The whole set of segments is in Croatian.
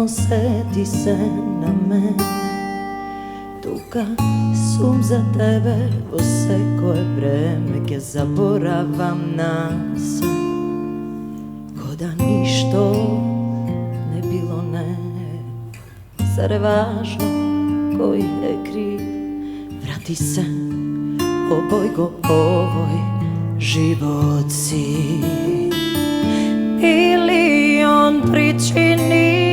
но seti se na mene. Tuka sum za tebe, vo se koje vreme ke zaboravam nas. Ko da ništo ne bilo ne. Zar je važno koji je kriv? Vrati se, obojgo ovoj život si. Ili on pričini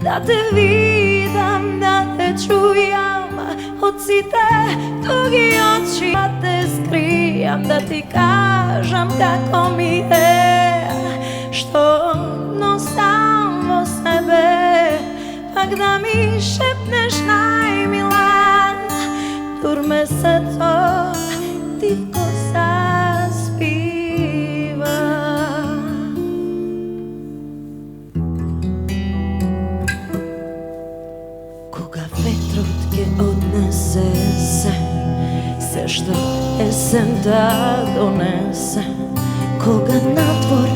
da te vidam, da te čujam, ocite tugi oči, da te skrijam, da ti kažem kako mi je, što nosam vo sebe, pak da mi šepneš najmila, turme se to tiho zaspiva. Koga vetrotke odnese se što jesen ta donese, koga natvor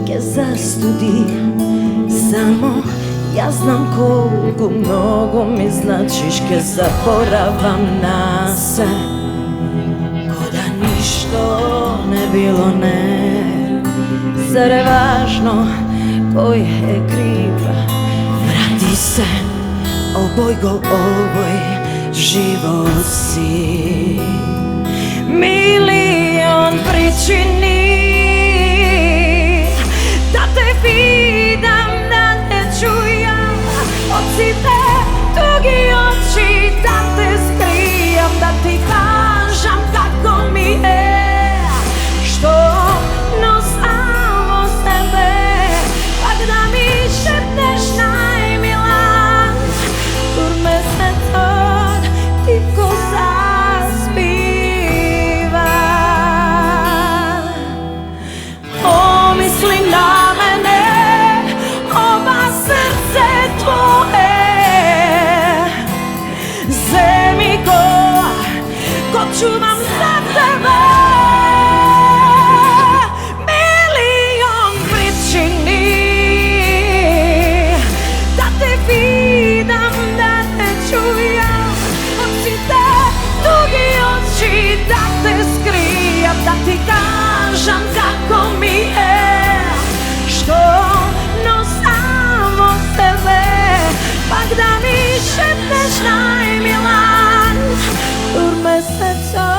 ke zastudi, samo ja znam koliko mnogo mi značiš ke zaboravam na se. Ko da ništo ne bilo ne. Zar je važno koji je kriv? Vrati se, obojgo ovoj život si. Milion pričini da te vidam, da te čujam, ocite tugi oči, da te skrijam, da ti kažem kako mi je, što nosam o sebe, pak da mi šepneš najmila, turme se tog tiho zaspiva. Pomisli na mene, ova srce tvoje, zemi ko čuvam za tebe. Milion pričini da te vidam, da te čujam, ocite tugi oči, da te skrijam, da ti kažem kako mi je, što nosam o sebe, pak da mi šepneš najmila, turme se to